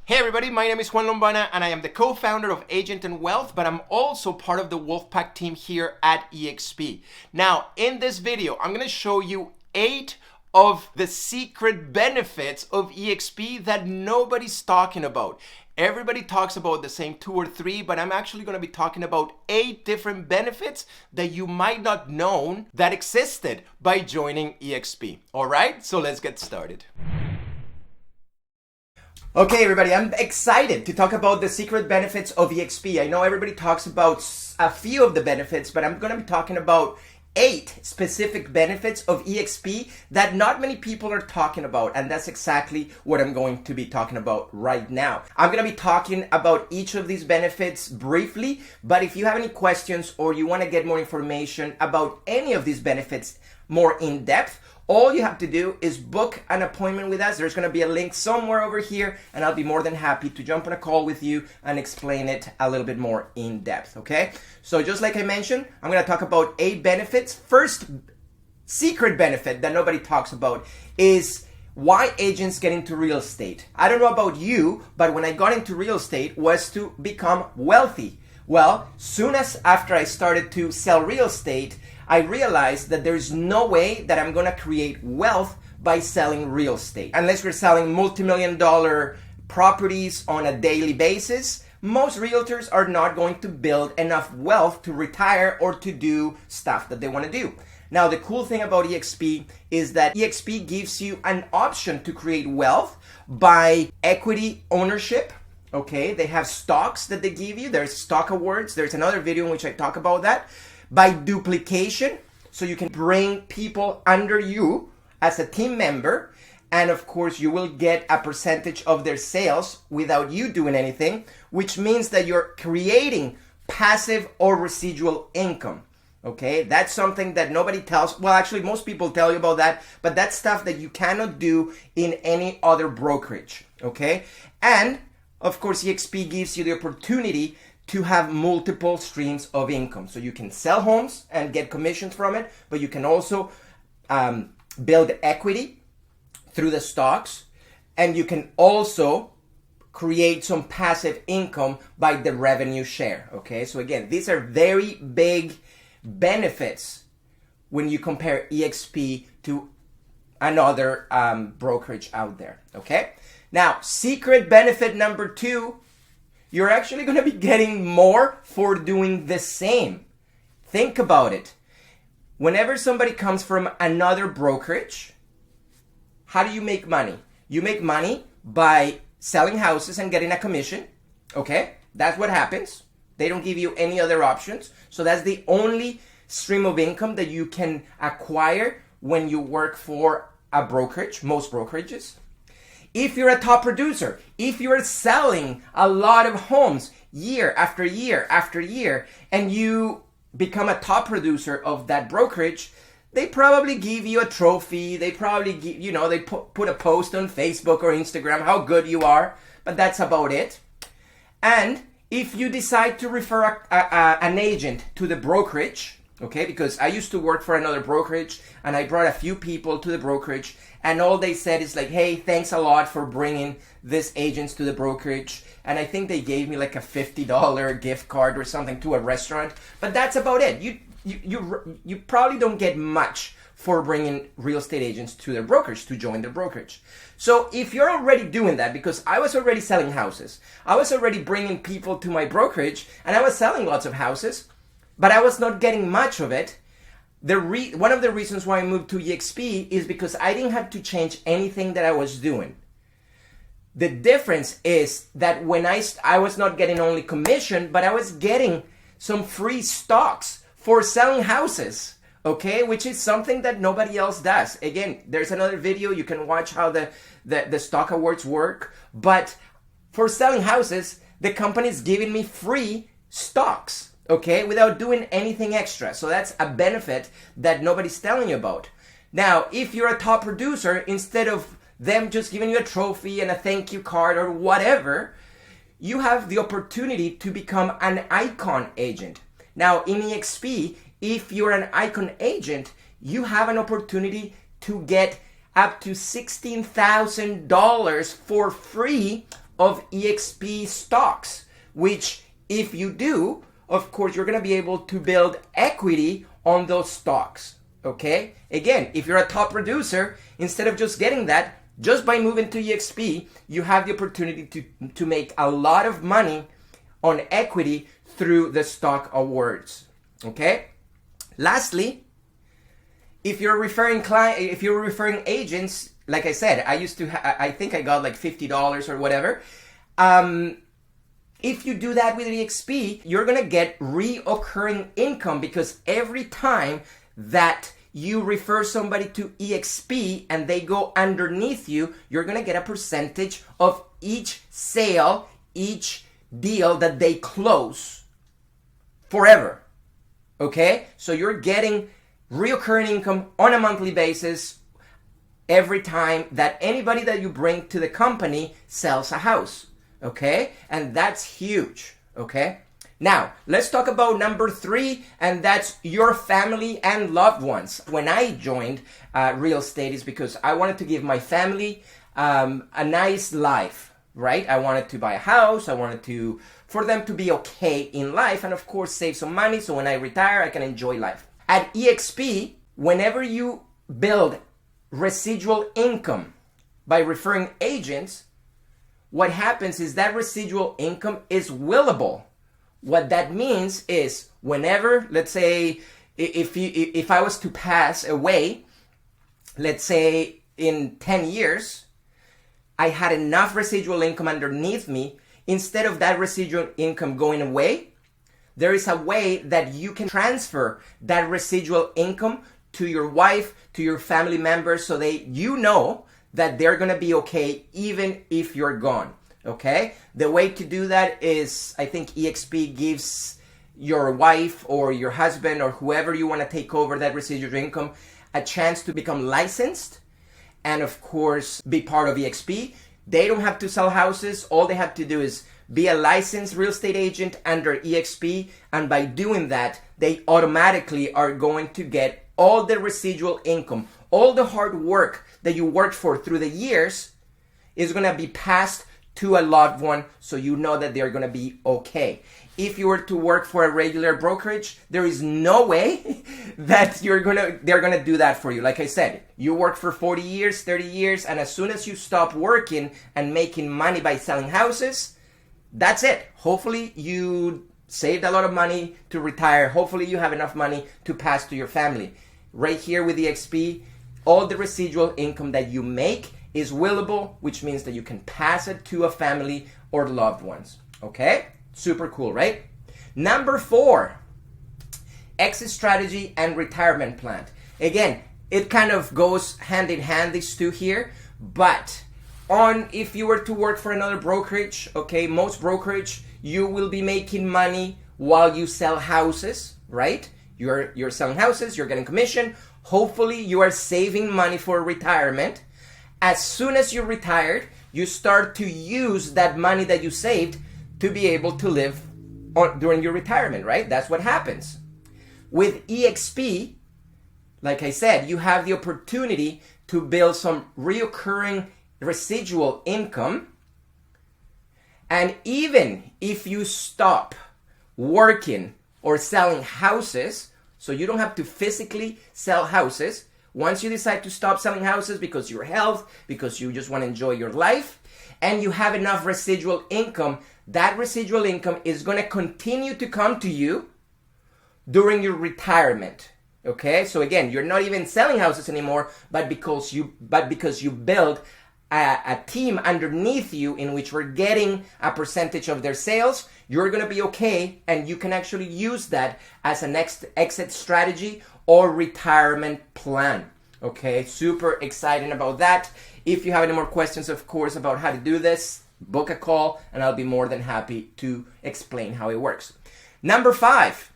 Hey everybody, my name is Juan Lombana and I am the co-founder of Agent and Wealth, but I'm also part of the Wolfpack team here at eXp. Now, in this video, I'm going to show you 8 of the secret benefits of eXp that nobody's talking about. Everybody talks about the same 2 or 3, but I'm actually going to be talking about 8 different benefits that you might not know that existed by joining eXp. All right, so let's get started. Okay, everybody, I'm excited to talk about the secret benefits of eXp. I know everybody talks about a few of the benefits, but I'm going to be talking about 8 specific benefits of eXp that not many people are talking about, and that's exactly what I'm going to be talking about right now. I'm going to be talking about each of these benefits briefly, but if you have any questions or you want to get more information about any of these benefits more in depth, all you have to do is book an appointment with us. There's going to be a link somewhere over here, and I'll be more than happy to jump on a call with you and explain it a little bit more in depth, okay? So just like I mentioned, I'm going to talk about 8 benefits. First secret benefit that nobody talks about is why agents get into real estate. I don't know about you, but when I got into real estate was to become wealthy. Well, soon as after I started to sell real estate, I realized that there's no way that I'm gonna create wealth by selling real estate. Unless we're selling multi-million-dollar properties on a daily basis, most realtors are not going to build enough wealth to retire or to do stuff that they wanna do. Now, the cool thing about eXp is that eXp gives you an option to create wealth by equity ownership. Okay, they have stocks that they give you. There's stock awards. There's another video in which I talk about that. By duplication, so you can bring people under you as a team member, and of course you will get a percentage of their sales without you doing anything, which means that you're creating passive or residual income. Okay, that's something that nobody tells. Well, actually most people tell you about that, but that's stuff that you cannot do in any other brokerage. Okay, and of course eXp gives you the opportunity to have multiple streams of income. So you can sell homes and get commissions from it, but you can also build equity through the stocks, and you can also create some passive income by the revenue share. Okay, so again, these are very big benefits when you compare eXp to another brokerage out there. Okay, now secret benefit number 2, you're actually going to be getting more for doing the same. Think about it. Whenever somebody comes from another brokerage, how do you make money? You make money by selling houses and getting a commission. Okay, that's what happens. They don't give you any other options. So that's the only stream of income that you can acquire when you work for a brokerage, most brokerages. If you're a top producer, if you're selling a lot of homes year after year after year, and you become a top producer of that brokerage, they probably give you a trophy. They probably give, they put a post on Facebook or Instagram how good you are, but that's about it. And if you decide to refer an agent to the brokerage, okay, because I used to work for another brokerage and I brought a few people to the brokerage, and all they said is like, hey, thanks a lot for bringing these agents to the brokerage. And I think they gave me like a $50 gift card or something to a restaurant, but that's about it. You probably don't get much for bringing real estate agents to their brokerage, to join their brokerage. So if you're already doing that, because I was already selling houses, I was already bringing people to my brokerage, and I was selling lots of houses, but I was not getting much of it. One of the reasons why I moved to eXp is because I didn't have to change anything that I was doing. The difference is that when I was not getting only commission, but I was getting some free stocks for selling houses, okay, which is something that nobody else does. Again, there's another video. You can watch how the stock awards work, but for selling houses, the company's giving me free stocks. Okay, without doing anything extra. So that's a benefit that nobody's telling you about. Now, if you're a top producer, instead of them just giving you a trophy and a thank you card or whatever, you have the opportunity to become an icon agent. Now, in eXp, if you're an icon agent, you have an opportunity to get up to $16,000 for free of eXp stocks, which if you do, of course, you're going to be able to build equity on those stocks. Okay? Again, if you're a top producer, instead of just getting that, just by moving to eXp, you have the opportunity to make a lot of money on equity through the stock awards. Okay? Lastly, if you're referring agents, like I said, I think I got like $50 or whatever. If you do that with eXp, you're going to get reoccurring income, because every time that you refer somebody to eXp and they go underneath you, you're going to get a percentage of each sale, each deal that they close forever. Okay? So you're getting reoccurring income on a monthly basis every time that anybody that you bring to the company sells a house. Okay? And that's huge. Okay? Now, let's talk about number 3, and that's your family and loved ones. When I joined real estate, is because I wanted to give my family a nice life, right? I wanted to buy a house. I wanted for them to be okay in life, and of course save some money so when I retire, I can enjoy life. At eXp, whenever you build residual income by referring agents, what happens is that residual income is willable. What that means is whenever, let's say, if I was to pass away, let's say in 10 years, I had enough residual income underneath me. Instead of that residual income going away, there is a way that you can transfer that residual income to your wife, to your family members, so you know that they're going to be okay even if you're gone. Okay? The way to do that is, I think eXp gives your wife or your husband or whoever you want to take over that residual income a chance to become licensed and, of course, be part of eXp. They don't have to sell houses. All they have to do is be a licensed real estate agent under eXp, and by doing that, they automatically are going to get all the residual income. All the hard work that you worked for through the years is going to be passed to a loved one, so you know that they're going to be okay. If you were to work for a regular brokerage, there is no way that they're going to do that for you. Like I said, you work for 40 years, 30 years, and as soon as you stop working and making money by selling houses, that's it. Hopefully you saved a lot of money to retire. Hopefully you have enough money to pass to your family. Right here with eXp, all the residual income that you make is willable, which means that you can pass it to a family or loved ones. Okay? Super cool, right? Number 4, exit strategy and retirement plan. Again, it kind of goes hand in hand, these two here, but if you were to work for another brokerage, okay, most brokerage, you will be making money while you sell houses, right? You're selling houses, you're getting commission. Hopefully you are saving money for retirement. As soon as you're retired, you start to use that money that you saved to be able to live during your retirement, right? That's what happens. With eXp, like I said, you have the opportunity to build some reoccurring residual income. And even if you stop working or selling houses, so you don't have to physically sell houses, once you decide to stop selling houses because your health, because you just want to enjoy your life, and you have enough residual income, that residual income is going to continue to come to you during your retirement. Okay? So again, you're not even selling houses anymore, but because you build a team underneath you in which we're getting a percentage of their sales, you're going to be okay, and you can actually use that as a next exit strategy or retirement plan. Okay, super excited about that. If you have any more questions, of course, about how to do this, book a call and I'll be more than happy to explain how it works. Number 5,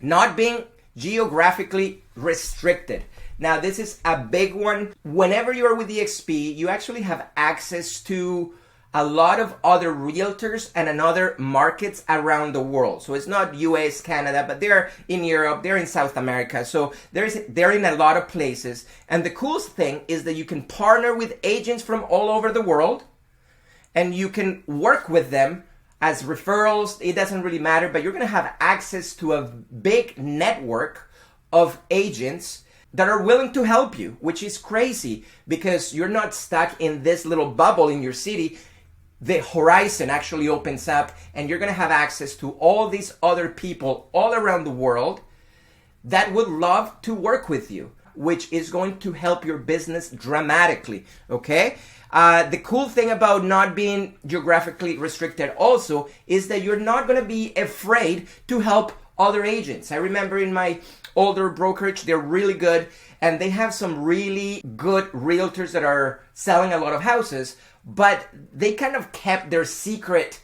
not being geographically restricted. Now, this is a big one. Whenever you're with eXp, you actually have access to a lot of other realtors and another markets around the world. So it's not US, Canada, but they're in Europe, they're in South America. So they're in a lot of places. And the coolest thing is that you can partner with agents from all over the world. and you can work with them as referrals. It doesn't really matter, but you're going to have access to a big network of agents that are willing to help you, which is crazy because you're not stuck in this little bubble in your city. The horizon actually opens up and you're going to have access to all these other people all around the world that would love to work with you, which is going to help your business dramatically, okay? The cool thing about not being geographically restricted also is that you're not going to be afraid to help other agents. I remember in my older brokerage, they're really good, and they have some really good realtors that are selling a lot of houses, but they kind of kept their secret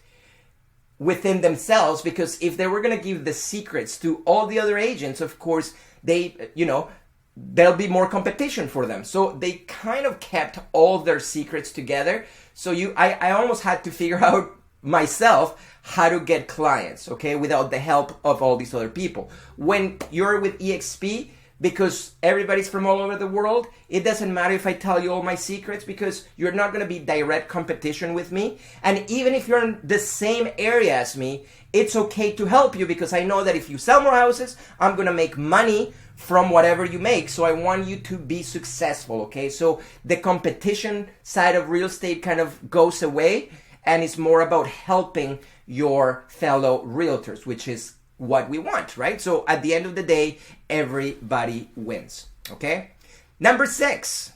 within themselves, because if they were going to give the secrets to all the other agents, of course, there'll be more competition for them. So they kind of kept all their secrets together. So I almost had to figure out myself how to get clients, okay, without the help of all these other people. When you're with eXp, because everybody's from all over the world, it doesn't matter if I tell you all my secrets, because you're not going to be direct competition with me. And even if you're in the same area as me, it's okay to help you, because I know that if you sell more houses, I'm going to make money from whatever you make. So I want you to be successful, okay? So the competition side of real estate kind of goes away, and it's more about helping your fellow realtors, which is what we want, right? So at the end of the day, everybody wins, okay? Number 6,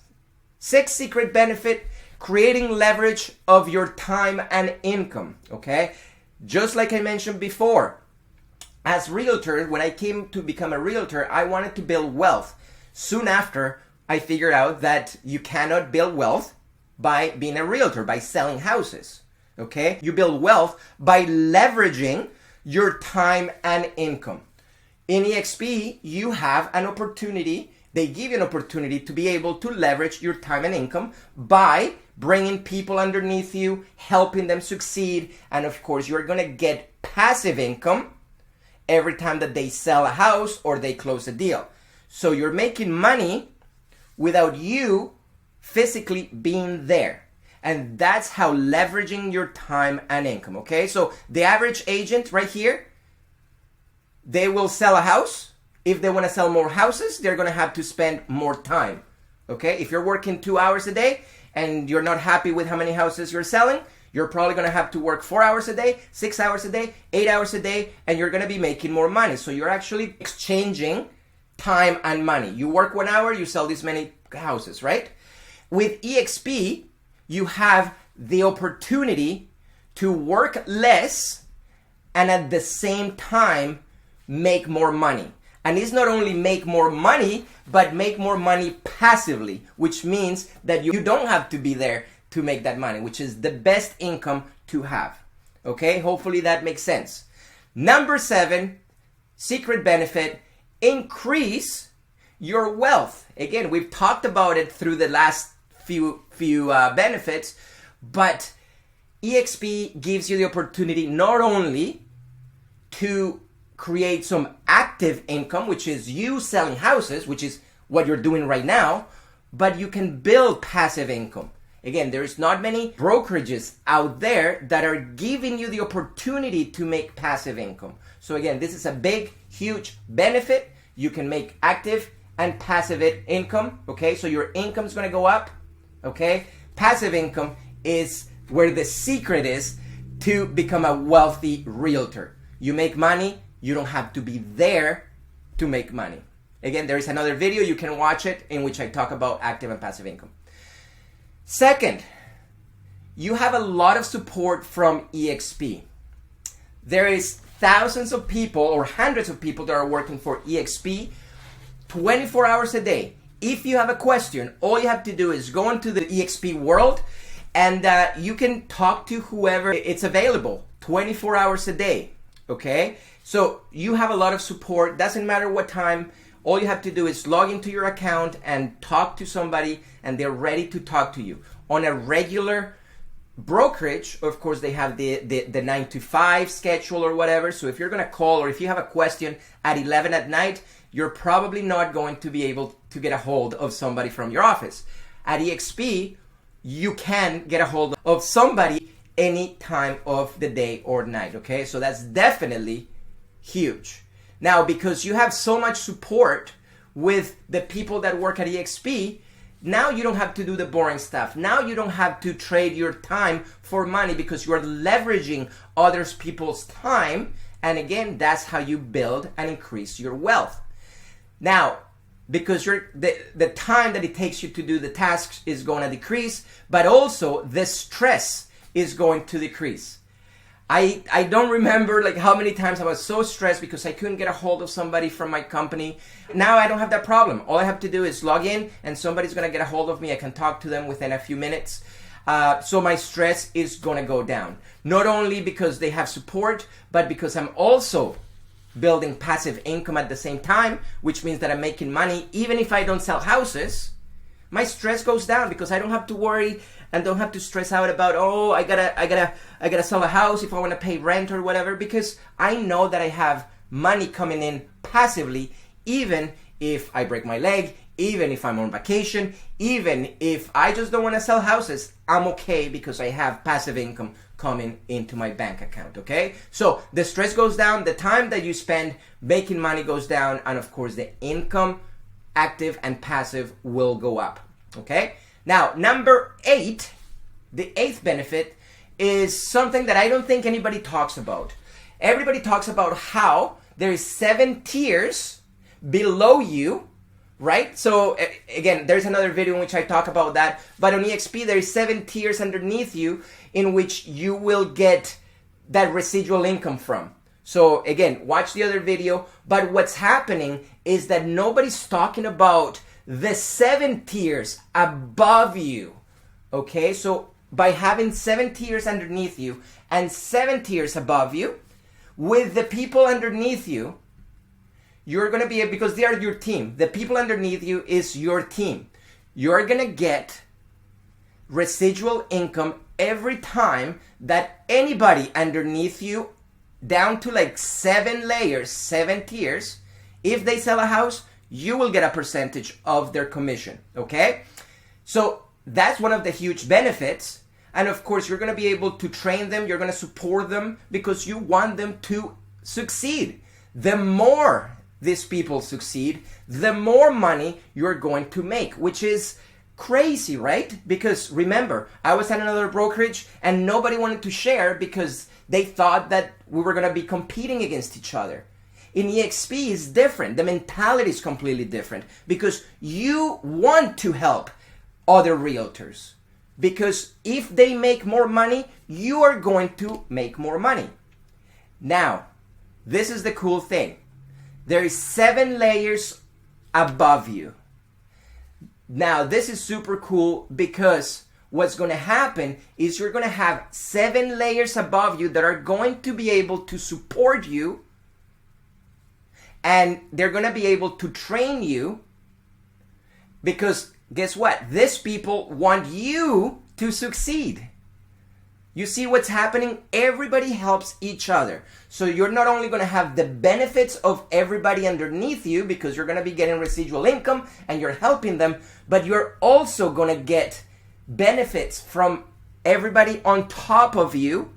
sixth secret benefit, creating leverage of your time and income, okay? Just like I mentioned before, as realtor, when I came to become a realtor, I wanted to build wealth. Soon after, I figured out that you cannot build wealth by being a realtor, by selling houses, okay? You build wealth by leveraging your time and income. In eXp, you have an opportunity, they give you an opportunity to be able to leverage your time and income by bringing people underneath you, helping them succeed, and of course, you're gonna get passive income every time that they sell a house or they close a deal. So you're making money without you physically being there. And that's how leveraging your time and income, okay? So the average agent right here, they will sell a house. If they want to sell more houses, they're going to have to spend more time, okay? If you're working 2 hours a day and you're not happy with how many houses you're selling, you're probably going to have to work 4 hours a day, 6 hours a day, 8 hours a day, and you're going to be making more money. So you're actually exchanging time and money. You work 1 hour, you sell this many houses, right? With eXp, you have the opportunity to work less and at the same time make more money. And it's not only make more money, but make more money passively, which means that you don't have to be there to make that money, which is the best income to have. Okay, hopefully that makes sense. Number 7, secret benefit, increase your wealth. Again, we've talked about it through the last few benefits, but eXp gives you the opportunity not only to create some active income, which is you selling houses, which is what you're doing right now, but you can build passive income. Again, there's not many brokerages out there that are giving you the opportunity to make passive income. So again, this is a big, huge benefit. You can make active and passive income, okay? So your income's gonna go up, okay? Passive income is where the secret is to become a wealthy realtor. You make money, you don't have to be there to make money. Again, there is another video, you can watch it, in which I talk about active and passive income. Second, you have a lot of support from eXp. There is thousands of people or hundreds of people that are working for eXp 24 hours a day. If you have a question, all you have to do is go into the eXp world and you can talk to whoever it's available 24 hours a day, okay? So you have a lot of support, doesn't matter what time. All you have to do is log into your account and talk to somebody and they're ready to talk to you. On a regular brokerage, of course, they have the 9 to 5 schedule or whatever. So if you're going to call or if you have a question at 11 at night, you're probably not going to be able to get a hold of somebody from your office. At eXp, you can get a hold of somebody any time of the day or night, okay? So that's definitely huge. Now, because you have so much support with the people that work at eXp, now you don't have to do the boring stuff. Now you don't have to trade your time for money because you are leveraging other people's time. And again, that's how you build and increase your wealth. Now, because the time that it takes you to do the tasks is going to decrease, but also the stress is going to decrease. I don't remember like how many times I was so stressed because I couldn't get a hold of somebody from my company. Now I don't have that problem. All I have to do is log in and somebody's going to get a hold of me. I can talk to them within a few minutes. So my stress is going to go down. Not only because they have support, but because I'm also building passive income at the same time, which means that I'm making money. Even if I don't sell houses, my stress goes down because I don't have to worry and don't have to stress out about, oh, I gotta sell a house if I want to pay rent or whatever, because I know that I have money coming in passively, even if I break my leg, even if I'm on vacation, even if I just don't want to sell houses, I'm okay because I have passive income coming into my bank account, okay? So the stress goes down, the time that you spend making money goes down, and of course the income, active and passive, will go up, okay? Now, number 8, the 8th benefit is something that I don't think anybody talks about. Everybody talks about how there is 7 tiers below you, right? So again, there's another video in which I talk about that, but on eXp there is 7 tiers underneath you in which you will get that residual income from. So again, watch the other video, but what's happening is that nobody's talking about the 7 tiers above you, okay? So by having 7 tiers underneath you and 7 tiers above you, with the people underneath you, you're going to be, because they are your team, the people underneath you is your team. You're going to get residual income every time that anybody underneath you, down to like 7 layers, 7 tiers, if they sell a house, you will get a percentage of their commission, okay? So that's one of the huge benefits. And of course, you're going to be able to train them, you're going to support them because you want them to succeed. The more these people succeed, the more money you're going to make, which is crazy, right? Because remember, I was at another brokerage and nobody wanted to share because they thought that we were going to be competing against each other. In eXp, it's different. The mentality is completely different because you want to help other realtors. Because if they make more money, you are going to make more money. Now, this is the cool thing. There is 7 layers above you. Now, this is super cool because what's going to happen is you're going to have 7 layers above you that are going to be able to support you, and they're going to be able to train you because guess what? These people want you to succeed. You see what's happening? Everybody helps each other. So you're not only going to have the benefits of everybody underneath you because you're going to be getting residual income and you're helping them, but you're also going to get benefits from everybody on top of you,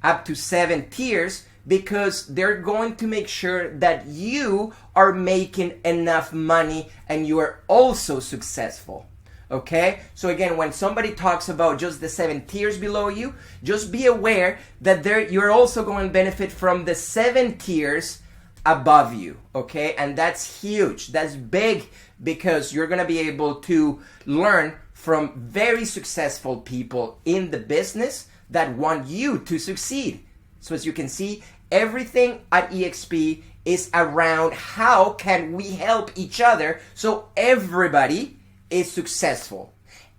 up to 7 tiers, because they're going to make sure that you are making enough money and you are also successful. Okay? So again, when somebody talks about just the 7 tiers below you, just be aware that you're also going to benefit from the 7 tiers above you. Okay? And that's huge. That's big because you're going to be able to learn from very successful people in the business that want you to succeed. So as you can see, everything at eXp is around how can we help each other so everybody is successful.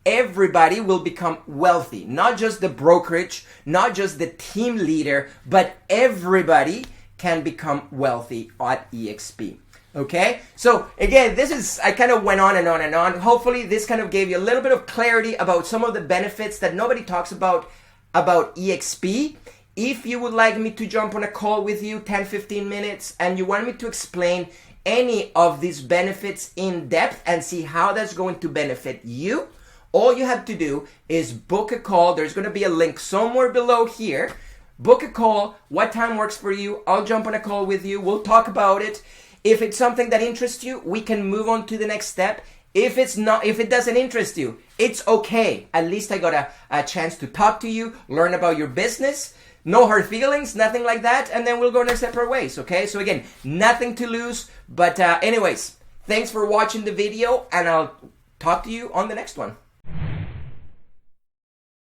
Everybody will become wealthy. Not just the brokerage, not just the team leader, but everybody can become wealthy at eXp. Okay? So again, I kind of went on and on and on. Hopefully this kind of gave you a little bit of clarity about some of the benefits that nobody talks about eXp. If you would like me to jump on a call with you, 10-15 minutes, and you want me to explain any of these benefits in depth and see how that's going to benefit you, All you have to do is book a call. There's going to be a link somewhere below here. Book a call. What time works for you? I'll jump on a call with you. We'll talk about it. If it's something that interests you, we can move on to the next step. If it doesn't interest you, it's okay. At least I got a chance to talk to you, learn about your business. No hard feelings, nothing like that. And then we'll go in our separate ways, okay? So again, nothing to lose. But anyways, thanks for watching the video, and I'll talk to you on the next one.